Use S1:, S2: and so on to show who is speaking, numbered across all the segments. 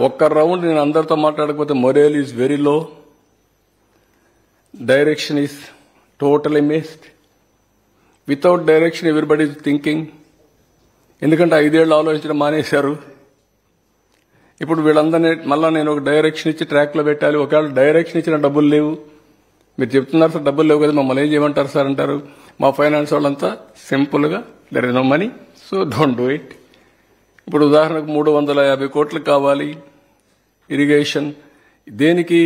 S1: ఒక్క రౌండ్ నేను అందరితో మాట్లాడకపోతే మొరేల్ is very low, direction is totally missed. Without direction everybody is thinking. ఎందుకంటే 5 ఏళ్ళు ఆలోచించడం మానేశారు. ఇప్పుడు వీళ్ళందరినీ మళ్ళా నేను ఒక డైరెక్షన్ ఇచ్చి ట్రాక్లో పెట్టాలి. ఒకవేళ డైరెక్షన్ ఇచ్చిన డబ్బులు లేవు, మీరు చెప్తున్నారు సార్ డబ్బులు లేవు కదా, మమ్మల్ని ఏం చేయమంటారు సార్ అంటారు. మా ఫైనాన్స్ వాళ్ళంతా సింపుల్గా there is no money, so don't do it. ఇప్పుడు ఉదాహరణకు 350 కోట్లు కావాలి ఇరిగేషన్. దేనికి?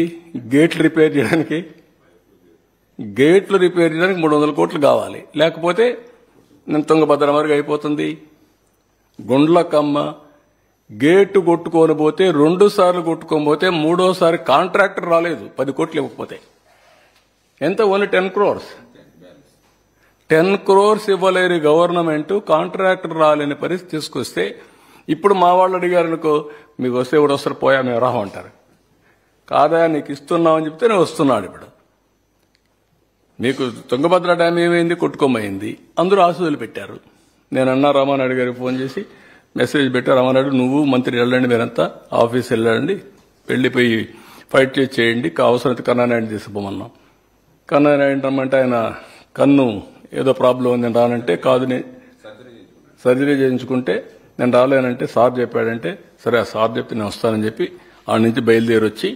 S1: గేట్లు రిపేర్ చేయడానికి. గేట్లు రిపేర్ చేయడానికి 300 కోట్లు కావాలి. లేకపోతే నేను తుంగభద్ర మరుగు అయిపోతుంది. గుండ్లకమ్మ గేటు కొట్టుకొని పోతే 2 సార్లు కొట్టుకొని పోతే 3వసారి కాంట్రాక్టర్ రాలేదు 10 కోట్లు ఇవ్వకపోతే. ఎంత? Only 10 crores. 10 crores ఇవ్వలేని గవర్నమెంట్ కాంట్రాక్టర్ రాలేని పరిస్థితి తీసుకొస్తే ఇప్పుడు మా వాళ్ళు అడిగారు అనుకో, మీకు వస్తే ఎవరు వస్తారు, పోయా మేము రామంటారు. కాదా నీకు ఇస్తున్నామని చెప్తే నేను వస్తున్నాడు. ఇప్పుడు మీకు తుంగభద్ర డ్యామ్ ఏమైంది? కొట్టుకోమైంది. అందరూ ఆశలు పెట్టారు. నేను అన్నా రామానాయుడు గారికి ఫోన్ చేసి మెసేజ్ పెట్టా, రామానాయుడు నువ్వు మంత్రి వెళ్ళండి, మీరంతా ఆఫీస్ వెళ్ళండి, వెళ్ళిపోయి ఫైట్ చేయండి, అవసరమైతే కన్నానాయుడు తీసుకుపోమన్నాం. కన్నానాయుడు రమ్మంటే ఆయన కన్ను ఏదో ప్రాబ్లం ఉంది నేను రానంటే, కాదు సర్జరీ చేయించుకుంటే నేను రాలేనంటే సార్ చెప్పాడంటే, సరే ఆ సార్ చెప్తే నేను వస్తానని చెప్పి ఆ నుంచి బయలుదేరి వచ్చి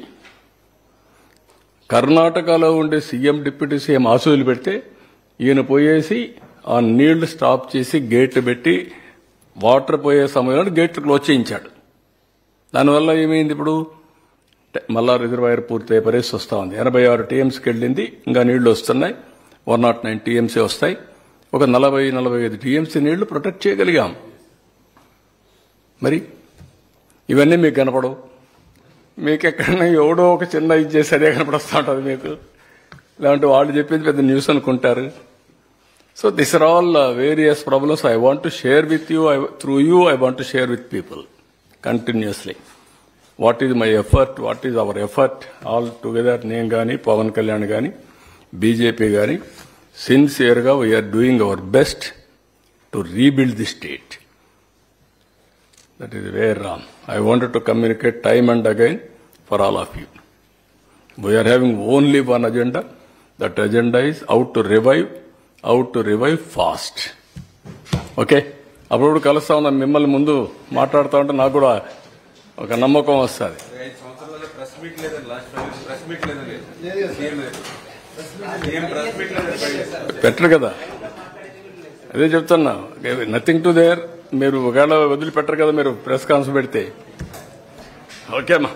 S1: కర్ణాటకలో ఉండే సీఎం డిప్యూటీ సీఎం ఆశలు పెడితే ఈయన పోయేసి ఆ నీళ్లు స్టాప్ చేసి గేట్లు పెట్టి వాటర్ పోయే సమయంలో గేట్లు క్లోజ్ చేయించాడు. దానివల్ల ఏమైంది? ఇప్పుడు మళ్ళా రిజర్వాయర్ పూర్తయ్యే పరిస్థితి వస్తూ ఉంది. 86 TMCకి వెళ్ళింది, ఇంకా నీళ్లు వస్తున్నాయి. 109 TMC వస్తాయి. ఒక 40-45 TMC నీళ్లు ప్రొటెక్ట్ చేయగలిగాం. మరి ఇవన్నీ మీకు కనపడవు. మీకు ఎక్కడన్నా ఎవడో ఒక చిన్న ఇది చేసి అదే కనపడొస్తూ ఉంటుంది మీకు. లేదంటే వాళ్ళు చెప్పింది పెద్ద న్యూస్ అనుకుంటారు. So this are all various problems I want to share with you. Through you I want to share with people continuously. What is my effort, what is our effort all together. నేను కానీ, పవన్ కళ్యాణ్ కానీ, BJP కానీ సిన్సియర్గా we are doing our best to rebuild the state. That is where I wanted to communicate time and again for all of you. We are having only one agenda. That agenda is how to revive fast. Okay? అప్పుడు కలుస్తా ఉన్నాను మిమ్మల్ని, ముందు మాట్లాడుతూ ఉంటే నాకు కూడా ఒక నమ్మకం వస్తుంది. పెట్టరు కదా, అదే చెప్తున్నా. Nothing to their. మీరు ఒకవేళ వదిలిపెట్టరు కదా మీరు ప్రెస్ కాన్ఫరెన్స్ పెడితే. ఓకే అమ్మా.